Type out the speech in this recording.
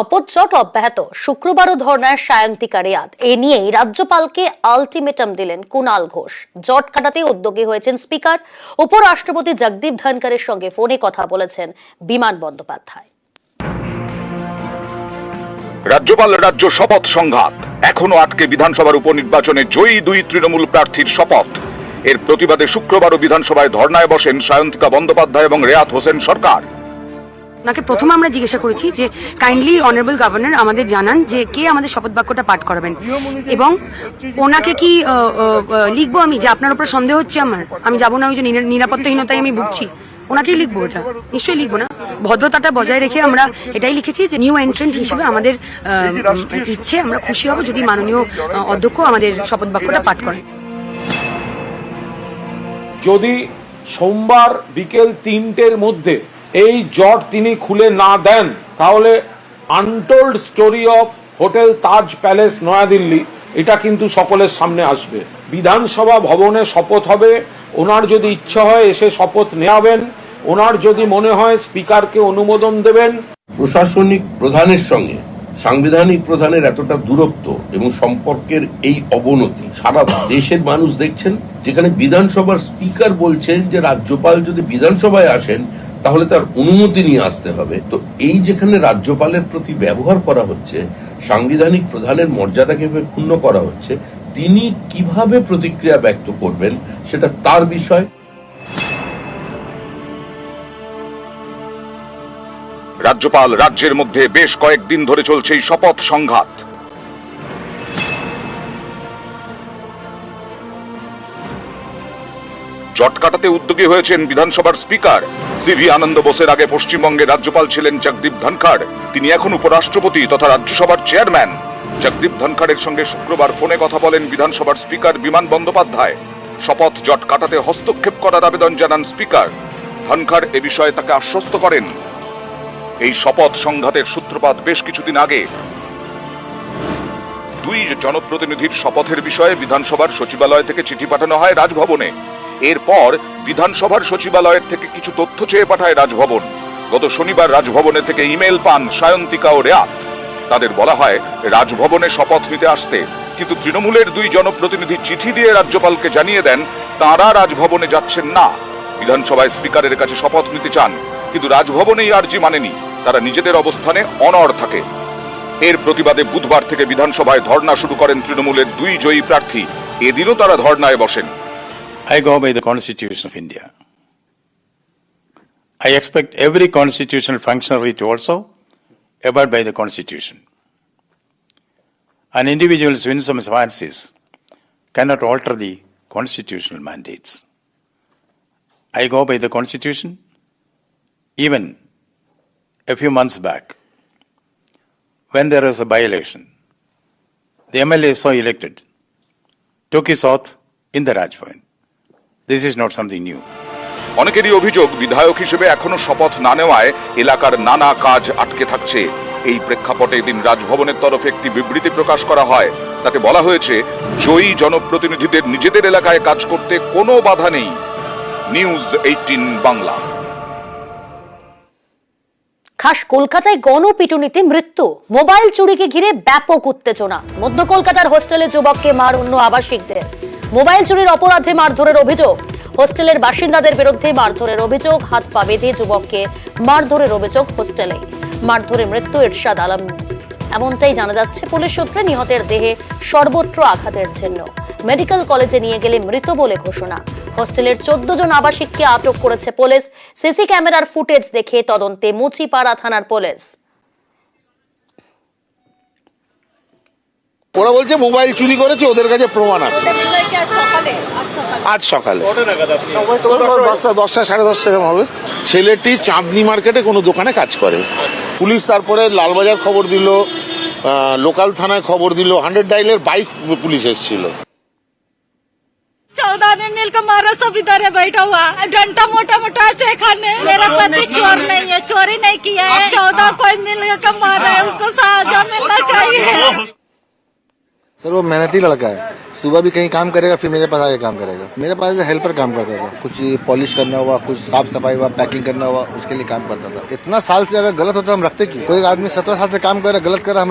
অপচট অব্যাহত, শুক্রবারও ধর্নায় সায়ন্তিকা রিয়াদ। এ নিয়েই রাজ্যপালকে আলটিমেটাম দিলেন কুণাল ঘোষ। জট কাটাতে উদ্যোগী হয়েছেন স্পিকার। উপরাষ্ট্রপতি জগদীপ ধনখড়ের সঙ্গে ফোনে কথা বলেছেন বিমান বন্দ্যোপাধ্যায়। রাজ্যপাল রাজ্য শপথ সংঘাত, এখনো আটকে বিধানসভার উপনির্বাচনে জয়ী দুই তৃণমূল প্রার্থীর শপথ। এর প্রতিবাদে শুক্রবারও বিধানসভায় ধর্নায় বসেন সায়ন্তিকা বন্দ্যোপাধ্যায় এবং রেয়াত হোসেন সরকার। ওনাকে প্রথমে আমরা জিজ্ঞাসা করেছি যে কাইন্ডলি অনারেবল গভর্নর আমাদের জানান যে কে আমাদের শপথ বাক্যটা পাঠ করাবেন, এবং ওনাকে কি লিখবো আমি যে আপনার উপর সন্দেহ হচ্ছে আমি যাবো না, ওই যে নিরাপত্তাহীনতায় আমি ভুগছি, ওনাকেই লিখবো? এটা নিশ্চয়ই লিখবো না। ভদ্রতাটা বজায় রেখে আমরা এটাই লিখেছি যে নিউ এন্ট্রেন্ট হিসেবে আমাদের ইচ্ছে, আমরা খুশি হব যদি মাননীয় অধ্যক্ষ আমাদের শপথ বাক্যটা পাঠ করেন। যদি সোমবার বিকেল 3টের মধ্যে এই জট তিনি খুলে না দেন, তাহলে untold story of hotel Taj palace New Delhi এটা কিন্তু সকলের সামনে আসবে। বিধানসভা ভবনে শপথ হবে, ওনার যদি ইচ্ছা হয় এসে শপথ নেওয়াবেন, ওনার যদি মনে হয় স্পিকারকে অনুমোদন দেবেন। প্রশাসনিক প্রধানের সঙ্গে সাংবিধানিক প্রধানের এতটা দূরত্ব এবং সম্পর্কের এই অবনতি সারা দেশের মানুষ দেখছেন, যেখানে বিধানসভার স্পিকার বলছেন যে রাজ্যপাল যদি বিধানসভায় আসেন তাহলে তার অনুমতি নিয়ে আসতে হবে। তো এই যেখানে রাজ্যপালের প্রতি ব্যবহার করা হচ্ছে, সাংবিধানিক প্রধানের মর্যাদাকে ক্ষুণ্ণ করা হচ্ছে, তিনি কিভাবে প্রতিক্রিয়া ব্যক্ত করবেন সেটা তার বিষয়। রাজ্যপাল রাজ্যের মধ্যে বেশ কয়েকদিন ধরে চলছে এই শপথ সংঘাত। জট কাটাতে উদ্যোগী হয়েছেন বিধানসভার স্পিকার। সিভি আনন্দ বোসের আগে পশ্চিমবঙ্গের রাজ্যপাল ছিলেন জগদীপ ধনখড়। তিনি এখন উপরাষ্ট্রপতি তথা রাজ্যসভার চেয়ারম্যান। জগদীপ ধনখড়ের সঙ্গে শুক্রবার ফোনে কথা বলেন বিধানসভার স্পিকার বিমান বন্দ্যোপাধ্যায়। শপথ জট কাটাতে হস্তক্ষেপ করার আবেদন জানান স্পিকার। ধনখড় এ বিষয়ে তাকে আশ্বস্ত করেন। এই শপথ সংঘাতের সূত্রপাত বেশ কিছুদিন আগে। দুই জনপ্রতিনিধির শপথের বিষয়ে বিধানসভার সচিবালয় থেকে চিঠি পাঠানো হয় রাজভবনে। এরপর বিধানসভার সচিবালয়ের থেকে কিছু তথ্য চেয়ে পাঠায় রাজভবন। গত শনিবার রাজভবনে থেকে ইমেল পান সায়ন্তিকা ও রেয়াত। তাদের বলা হয় রাজভবনে শপথ নিতে আসতে, কিন্তু তৃণমূলের দুই জনপ্রতিনিধি চিঠি দিয়ে রাজ্যপালকে জানিয়ে দেন তাঁরা রাজভবনে যাচ্ছেন না। বিধানসভায় স্পিকারের কাছে শপথ নিতে চান, কিন্তু রাজভবনেই আর্জি মানেনি, তারা নিজেদের অবস্থানে অনড় থাকে। এর প্রতিবাদে বুধবার থেকে বিধানসভায় ধর্ণা শুরু করেন তৃণমূলের দুই জয়ী প্রার্থী। এদিনও তারা ধর্ণায় বসেন। I go by the Constitution of India. I expect every constitutional functionary to also abide by the Constitution. An individual's winsome fancies cannot alter the constitutional mandates. I go by the Constitution. Even a few months back, when there was a by-election, the MLA so elected took his oath in the Rajbhavan. This is not something new. অনেকেরই অভিযোগ বিধায়ক হিসেবে এখনো শপথ না নেওয়ায় এলাকার নানা কাজ আটকে থাকছে। এই প্রেক্ষাপটে এদিন রাজভবনের তরফে একটি বিবৃতি প্রকাশ করা হয়। তাতে বলা হয়েছে জয়ী জনপ্রতিনিধিদের নিজেদের এলাকায় কাজ করতে কোনো বাধা নেই। নিউজ 18 বাংলা। খাস কলকাতায় গণপিটুনিতে মৃত্যু, মোবাইল চুরিকে ঘিরে ব্যাপক উত্তেজনা। মধ্য কলকাতার হোস্টেলে যুবককে মার অন্য আবাসিকদের। মোবাইল চুরির অপরাধে মারধরের অভিযোগ। হোস্টেলের বাসিন্দাদের বিরুদ্ধে মারধরের অভিযোগ। হাত পা বেঁধে যুবককে মারধরের অভিযোগ হোস্টেলে। মারধরে মৃত্যু ইরশাদ আলম, এমনটাই জানা যাচ্ছে পুলিশ সূত্রে। নিহতের দেহে সর্বত্র আঘাতের চিহ্ন। মেডিকেল কলেজে নিয়ে গেলে মৃত বলে ঘোষণা। হোস্টেলের 14 জন আবাসিককে আটক করেছে পুলিশ। সিসি ক্যামেরার ফুটেজ দেখে তদন্তে মুচিপাড়া থানার পুলিশ। ওরা বলছে মোবাইল চুরি করেছে, ওদের কাছে প্রমাণ আছে। আজ সকালে 10টা 10:30 এরকম হবে। ছেলেটি চাঁদনি মার্কেটে কোনো দোকানে কাজ করে। পুলিশ তারপরে লালবাজার খবর দিল, লোকাল থানায় খবর দিল, 100 ডায়ালের বাইক পুলিশ এসেছিল। 14 दिन मिलकर मारा, सब इधर है बैठा हुआ। डंडा मोटा मोटा है खाने। मेरा पति चोर नहीं है, चोरी नहीं किया है। 14 कोई मिलकर मारा है, उसको सजा मिलना चाहिए। सर वो मेहनती लड़का है, सुबह भी कहीं काम करेगा फिर मेरे पास आके काम करेगा। मेरे पास हेल्पर काम करता था, कुछ पॉलिश करना हुआ, कुछ साफ सफाई हुआ, पैकिंग करना हुआ, उसके लिए काम करता था। इतना साल से अगर गलत होता हम रखते क्यों? कोई आदमी 17 साल से काम कर रहा है, गलत कर रहा है,